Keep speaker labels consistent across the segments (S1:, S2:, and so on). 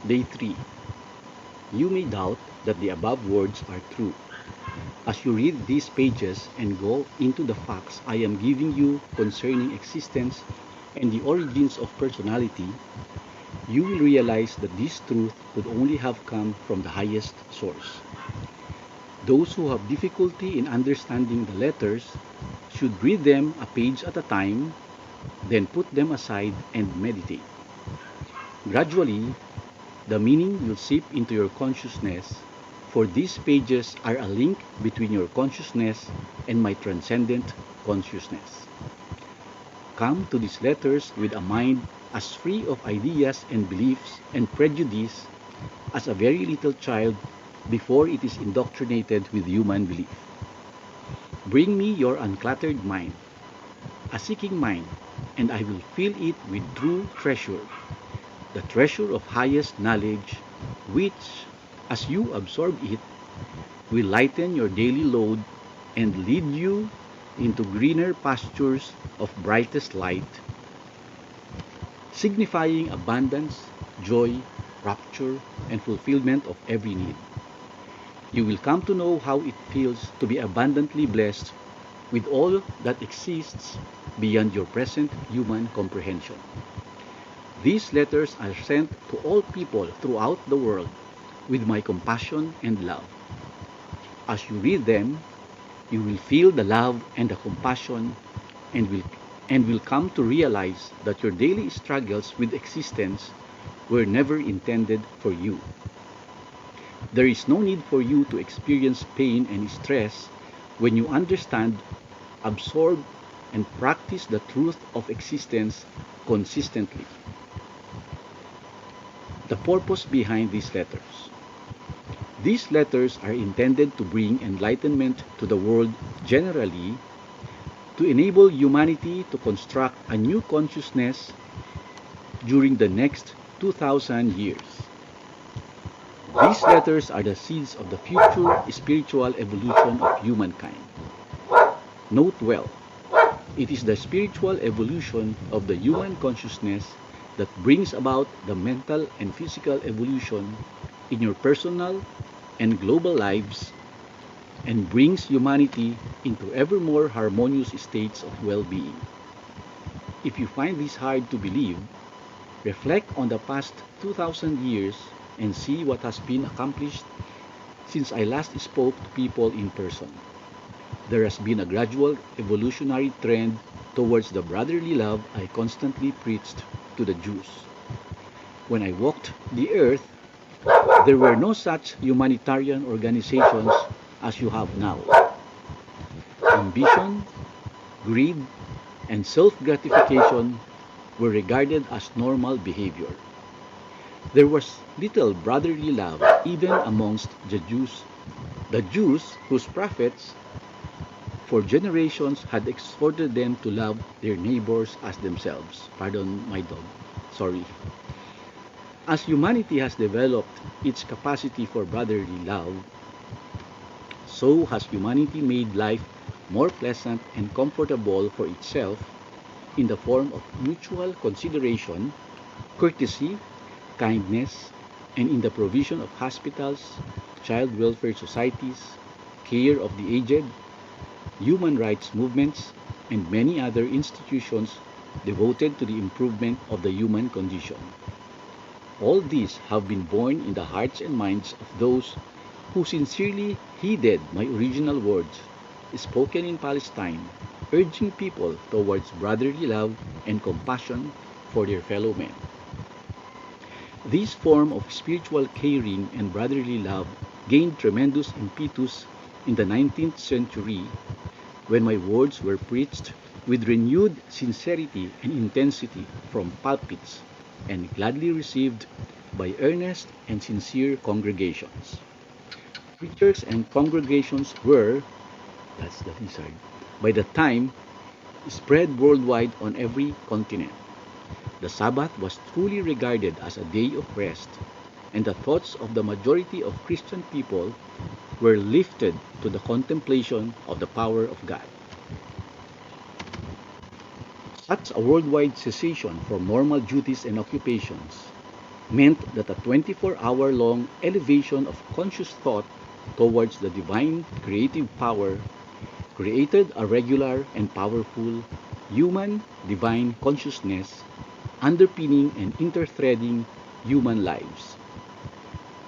S1: Day 3. You may doubt that the above words are true. As you read these pages and go into the facts I am giving you concerning existence and the origins of personality, you will realize that this truth could only have come from the highest source. Those who have difficulty in understanding the letters should read them a page at a time, then put them aside and meditate. Gradually, the meaning will seep into your consciousness, for these pages are a link between your consciousness and my transcendent consciousness. Come to these letters with a mind as free of ideas and beliefs and prejudice as a very little child before it is indoctrinated with human belief. Bring me your uncluttered mind, a seeking mind, and I will fill it with true treasure, the treasure of highest knowledge, which, as you absorb it, will lighten your daily load and lead you into greener pastures of brightest light, signifying abundance, joy, rapture, and fulfillment of every need. You will come to know how it feels to be abundantly blessed with all that exists beyond your present human comprehension. These letters are sent to all people throughout the world with my compassion and love. As you read them, you will feel the love and the compassion and will come to realize that your daily struggles with existence were never intended for you. There is no need for you to experience pain and stress when you understand, absorb, and practice the truth of existence consistently. The purpose behind these letters. These letters are intended to bring enlightenment to the world generally, to enable humanity to construct a new consciousness during the next 2,000 years. These letters are the seeds of the future spiritual evolution of humankind. Note well, it is the spiritual evolution of the human consciousness that brings about the mental and physical evolution in your personal and global lives and brings humanity into ever more harmonious states of well-being. If you find this hard to believe, reflect on the past 2,000 years and see what has been accomplished since I last spoke to people in person. There has been a gradual evolutionary trend towards the brotherly love I constantly preached to the Jews. When I walked the earth, there were no such humanitarian organizations as you have now. Ambition, greed, and self-gratification were regarded as normal behavior. There was little brotherly love even amongst the Jews whose prophets for generations had exhorted them to love their neighbors as themselves. Pardon my dog. Sorry. As humanity has developed its capacity for brotherly love, so has humanity made life more pleasant and comfortable for itself in the form of mutual consideration, courtesy, kindness, and in the provision of hospitals, child welfare societies, care of the aged, human rights movements, and many other institutions devoted to the improvement of the human condition. All these have been born in the hearts and minds of those who sincerely heeded my original words, spoken in Palestine, urging people towards brotherly love and compassion for their fellow men. This form of spiritual caring and brotherly love gained tremendous impetus in the 19th century when my words were preached with renewed sincerity and intensity from pulpits and gladly received by earnest and sincere congregations. Preachers and congregations were, that's the lizard, by the time spread worldwide on every continent. The Sabbath was truly regarded as a day of rest, and the thoughts of the majority of Christian people were lifted to the contemplation of the power of God. Such a worldwide cessation from normal duties and occupations, meant that a 24-hour-long elevation of conscious thought towards the divine creative power created a regular and powerful human divine consciousness underpinning and interthreading human lives.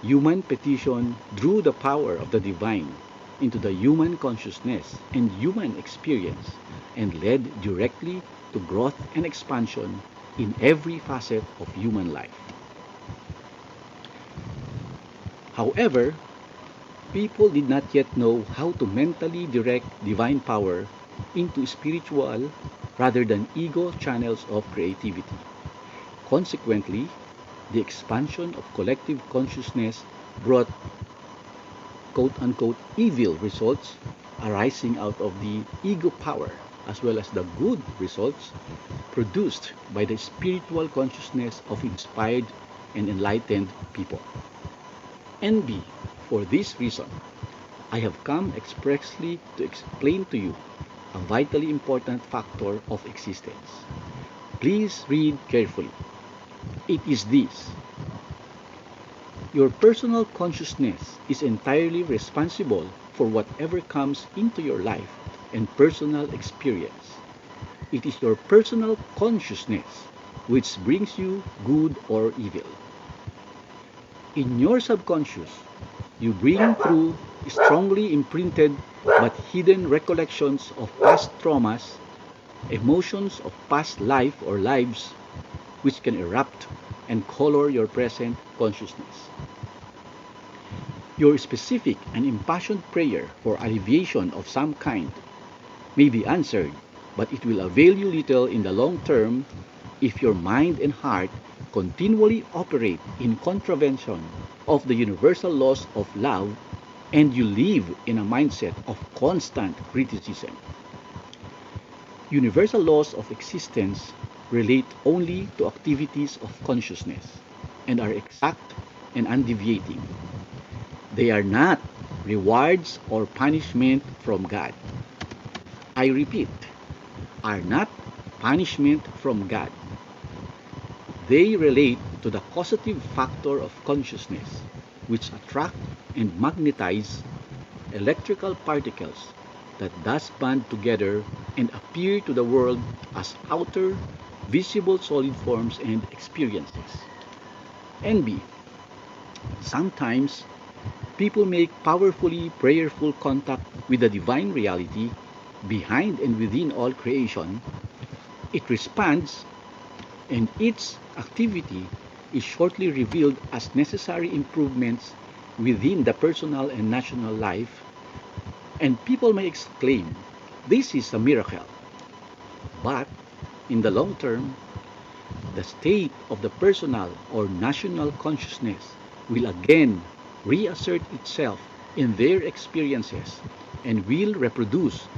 S1: Human petition drew the power of the divine into the human consciousness and human experience and led directly to growth and expansion in every facet of human life. However, people did not yet know how to mentally direct divine power into spiritual rather than ego channels of creativity. Consequently, the expansion of collective consciousness brought quote unquote evil results arising out of the ego power as well as the good results produced by the spiritual consciousness of inspired and enlightened people. NB, for this reason, I have come expressly to explain to you a vitally important factor of existence. Please read carefully. It is this: your personal consciousness is entirely responsible for whatever comes into your life and personal experience. It is your personal consciousness which brings you good or evil. In your subconscious, you bring through strongly imprinted but hidden recollections of past traumas, emotions of past life or lives, which can erupt and color your present consciousness. Your specific and impassioned prayer for alleviation of some kind may be answered, but it will avail you little in the long term if your mind and heart continually operate in contravention of the universal laws of love and you live in a mindset of constant criticism. Universal laws of existence relate only to activities of consciousness and are exact and undeviating. They are not rewards or punishment from God. I repeat, are not punishment from God. They relate to the causative factor of consciousness, which attract and magnetize electrical particles that thus band together and appear to the world as outer, visible solid forms and experiences. NB. Sometimes people make powerfully prayerful contact with the divine reality behind and within all creation. It responds, and its activity is shortly revealed as necessary improvements within the personal and national life, and people may exclaim, this is a miracle. But in the long term, the state of the personal or national consciousness will again reassert itself in their experiences and will reproduce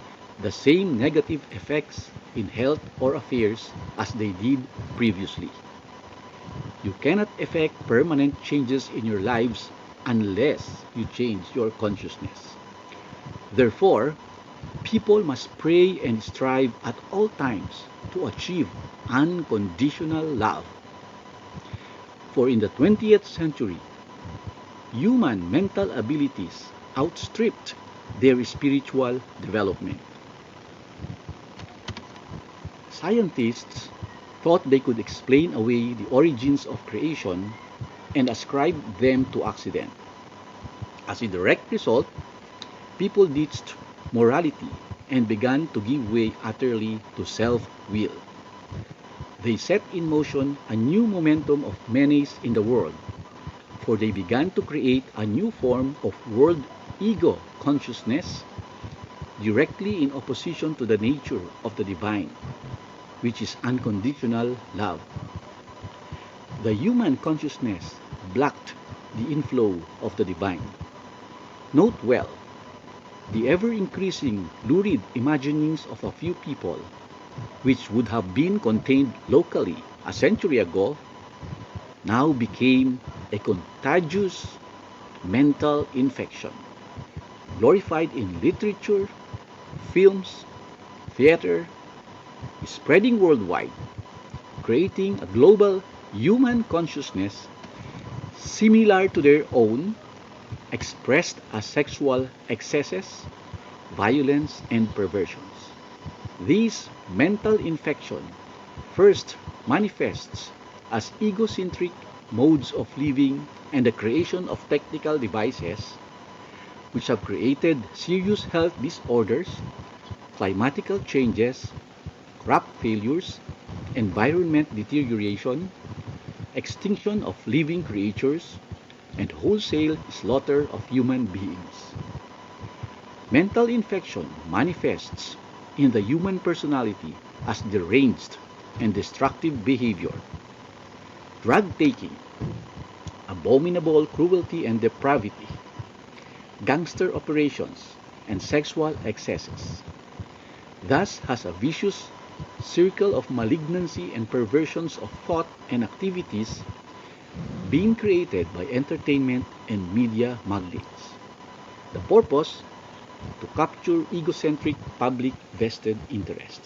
S1: the same negative effects in health or affairs as they did previously. You cannot effect permanent changes in your lives unless you change your consciousness. Therefore, people must pray and strive at all times to achieve unconditional love. For in the 20th century, human mental abilities outstripped their spiritual development. Scientists thought they could explain away the origins of creation and ascribe them to accident. As a direct result, people ditched morality and began to give way utterly to self-will. They set in motion a new momentum of menace in the world, for they began to create a new form of world ego consciousness directly in opposition to the nature of the divine, which is unconditional love. The human consciousness blocked the inflow of the divine. Note well, the ever-increasing lurid imaginings of a few people, which would have been contained locally a century ago, now became a contagious mental infection, glorified in literature, films, theater, spreading worldwide, creating a global human consciousness similar to their own, expressed as sexual excesses, violence, and perversions. This mental infection first manifests as egocentric modes of living and the creation of technical devices which have created serious health disorders, climatical changes, crop failures, environment deterioration, extinction of living creatures, and wholesale slaughter of human beings. Mental infection manifests in the human personality as deranged and destructive behavior, drug taking, abominable cruelty and depravity, gangster operations, and sexual excesses. Thus has a vicious circle of malignancy and perversions of thought and activities being created by entertainment and media magnates. The purpose to capture egocentric public vested interest.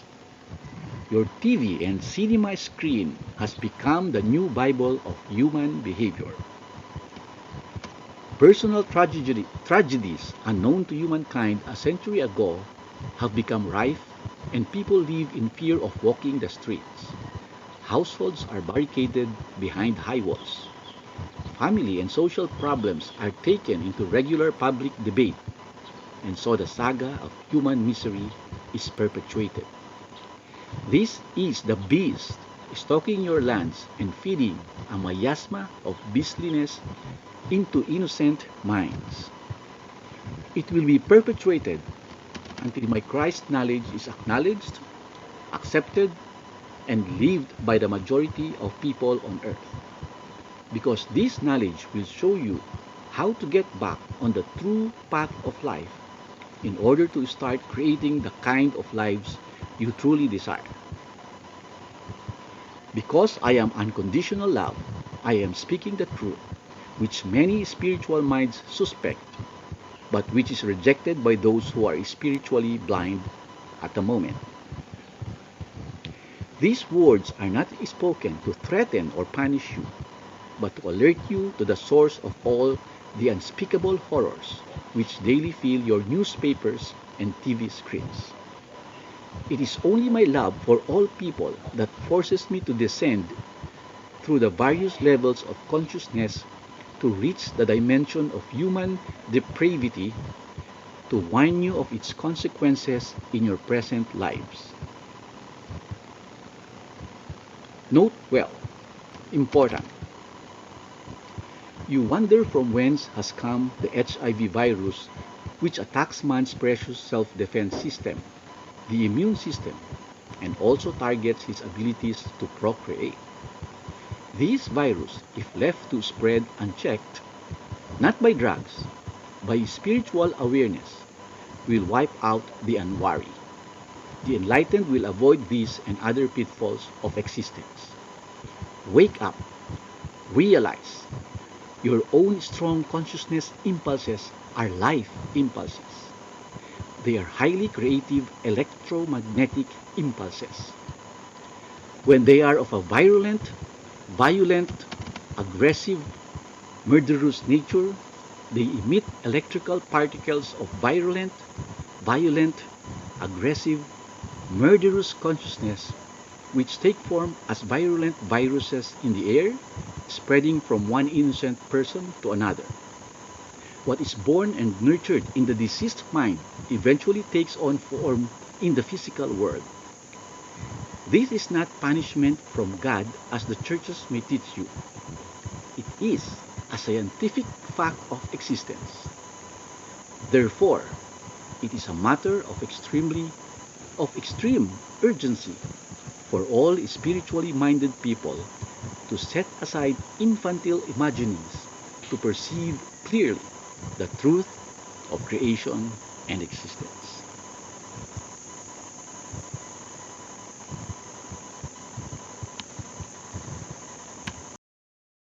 S1: Your TV and cinema screen has become the new Bible of human behavior. Personal tragedies unknown to humankind a century ago have become rife, and people live in fear of walking the streets. Households are barricaded behind high walls. Family and social problems are taken into regular public debate, and so the saga of human misery is perpetuated. This is the beast stalking your lands and feeding a miasma of beastliness into innocent minds. It will be perpetuated until my Christ knowledge is acknowledged, accepted, and lived by the majority of people on earth. Because this knowledge will show you how to get back on the true path of life in order to start creating the kind of lives you truly desire. Because I am unconditional love, I am speaking the truth, which many spiritual minds suspect, but which is rejected by those who are spiritually blind at the moment. These words are not spoken to threaten or punish you, but to alert you to the source of all the unspeakable horrors which daily fill your newspapers and TV screens. It is only my love for all people that forces me to descend through the various levels of consciousness to reach the dimension of human depravity to warn you of its consequences in your present lives. Note well, important. You wonder from whence has come the HIV virus which attacks man's precious self-defense system, the immune system, and also targets his abilities to procreate. This virus, if left to spread unchecked, not by drugs, by spiritual awareness, will wipe out the unwary. The enlightened will avoid these and other pitfalls of existence. Wake up, realize your own strong consciousness impulses are life impulses. They are highly creative electromagnetic impulses. When they are of a virulent, violent, aggressive, murderous nature, they emit electrical particles of virulent, violent, aggressive, murderous consciousness which take form as virulent viruses in the air, spreading from one innocent person to another. What is born and nurtured in the deceased mind eventually takes on form in the physical world. This is not punishment from God as the churches may teach you. It is a scientific fact of existence. Therefore, it is a matter of extreme urgency for all spiritually minded people to set aside infantile imaginings to perceive clearly the truth of creation and existence.